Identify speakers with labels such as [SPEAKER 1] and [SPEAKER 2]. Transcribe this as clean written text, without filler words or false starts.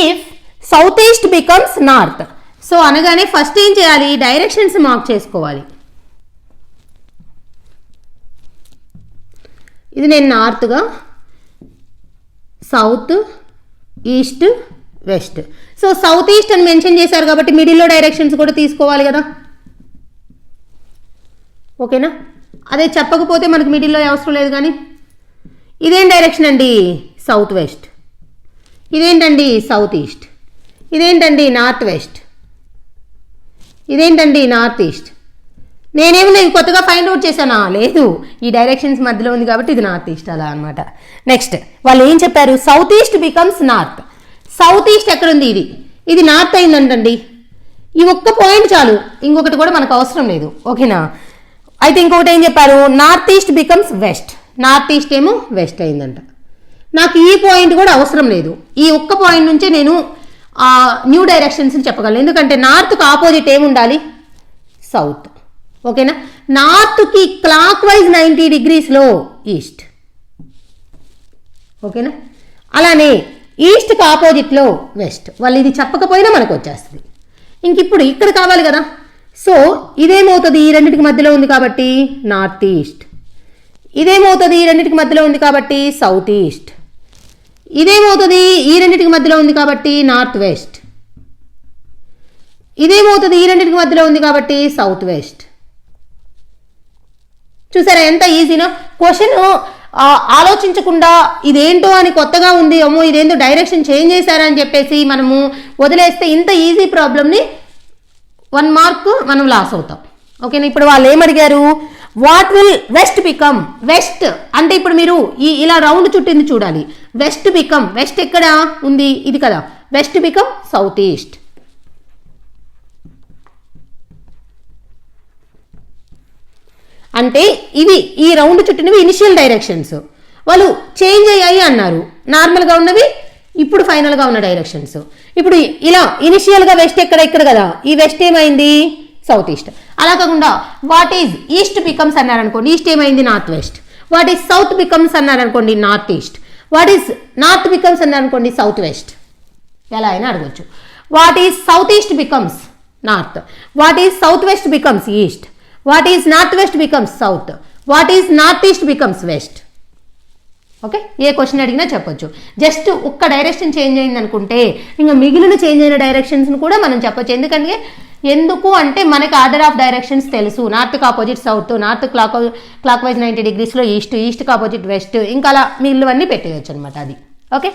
[SPEAKER 1] If south east becomes north. So అనగానే first ఏం చేయాలి, డైరెక్షన్స్ మార్క్ చేసుకోవాలి. ఇది నేను నార్త్గా, south, east, west. So south east అని మెన్షన్ చేశారు కాబట్టి మిడిల్లో డైరెక్షన్స్ కూడా తీసుకోవాలి కదా. ఓకేనా, అదే చెప్పకపోతే మనకు మిడిల్లో అవసరం లేదు. కానీ ఇదేం డైరెక్షన్ అండి, సౌత్ వెస్ట్. ఇదేంటండి, సౌత్ ఈస్ట్. ఇదేంటండి, నార్త్ వెస్ట్. ఇదేంటండి, నార్త్ ఈస్ట్. నేను కొత్తగా ఫైండ్ అవుట్ చేశానా, లేదు, ఈ డైరెక్షన్స్ మధ్యలో ఉంది కాబట్టి ఇది నార్త్ ఈస్ట్, అలా అనమాట. నెక్స్ట్ వాళ్ళు ఏం చెప్పారు, south east becomes north. South east ఎక్కడ ఉంది, ఇది నార్త్ అయిందంటండి. ఈ ఒక్క పాయింట్ చాలు, ఇంకొకటి కూడా మనకు అవసరం లేదు. ఓకేనా, అయితే ఇంకొకటి ఏం చెప్పారు, north east becomes west. North east ఏమో వెస్ట్ అయిందంట. నాకు ఈ పాయింట్ కూడా అవసరం లేదు, ఈ ఒక్క పాయింట్ నుంచే నేను న్యూ డైరెక్షన్స్ చెప్పగలను. ఎందుకంటే నార్త్కి ఆపోజిట్ ఏముండాలి, సౌత్. ఓకేనా, నార్త్కి క్లాక్ వైజ్ 90 degreesలో ఈస్ట్. ఓకేనా, అలానే ఈస్ట్కి ఆపోజిట్లో వెస్ట్. వాళ్ళు ఇది చెప్పకపోయినా మనకు వచ్చేస్తుంది. ఇంక ఇప్పుడు ఇక్కడ కావాలి కదా. సో ఇదేమవుతుంది, ఈ రెండింటికి మధ్యలో ఉంది కాబట్టి నార్త్ ఈస్ట్. ఇదేమవుతుంది, ఈ రెండింటికి మధ్యలో ఉంది కాబట్టి సౌత్ ఈస్ట్. ఇదేమవుతుంది, ఈ రెండింటికి మధ్యలో ఉంది కాబట్టి నార్త్ వెస్ట్. ఇదేమవుతుంది, ఈ రెండింటికి మధ్యలో ఉంది కాబట్టి సౌత్ వెస్ట్. చూసారా ఎంత ఈజీనో. క్వశ్చన్ ఆలోచించకుండా ఇదేంటో అని కొత్తగా ఉంది, అమ్మో ఇదేంటో డైరెక్షన్ చేంజ్ చేశారని చెప్పేసి మనము వదిలేస్తే ఇంత ఈజీ ప్రాబ్లమ్ని 1 మార్క్ మనం లాస్ అవుతాం. ఓకేనా, ఇప్పుడు వాళ్ళు ఏమడిగారు, what will west become. West అంటే ఇప్పుడు మీరు ఇలా రౌండ్ చుట్టింది చూడాలి. వెస్ట్ బికమ్, వెస్ట్ ఎక్కడ ఉంది, ఇది కదా. West become south east. అంటే ఇవి ఈ రౌండ్ చుట్టినవి ఇనిషియల్ డైరెక్షన్స్. వాళ్ళు చేంజ్ అయ్యాయి అన్నారు, నార్మల్గా ఉన్నవి ఇప్పుడు ఫైనల్గా ఉన్న డైరెక్షన్స్. ఇప్పుడు ఇలా ఇనిషియల్గా వెస్ట్ ఇక్కడ కదా, ఈ వెస్ట్ ఏమైంది, సౌత్ ఈస్ట్. అలా కాకుండా వాట్ ఈజ్ ఈస్ట్ బికమ్స్ అన్నారనుకోండి, ఈస్ట్ ఏమైంది, north west. What is south becomes అన్నారనుకోండి, north east. What is north becomes అన్నారనుకోండి, సౌత్ వెస్ట్. ఎలా అయినా అడగచ్చు. What is south east becomes north. What is south west becomes east. What is north west becomes south. What is north east becomes west. Okay, ఏ question అడిగినా చెప్పొచ్చు. Just ఒక్క direction change అయింది అనుకుంటే ఇంకా మిగిలిన చేంజ్ అయిన డైరెక్షన్స్ని కూడా మనం చెప్పొచ్చు. ఎందుకు అంటే మనకి ఆర్డర్ ఆఫ్ డైరెక్షన్స్ తెలుసు. నార్త్కి opposite south, north clockwise 90 degreesలో ఈస్ట్, ఈస్ట్కి ఆపోజిట్ వెస్ట్, ఇంకా అలా మిగిలినవన్నీ పెట్టేయచ్చు అనమాట. అది ఓకే.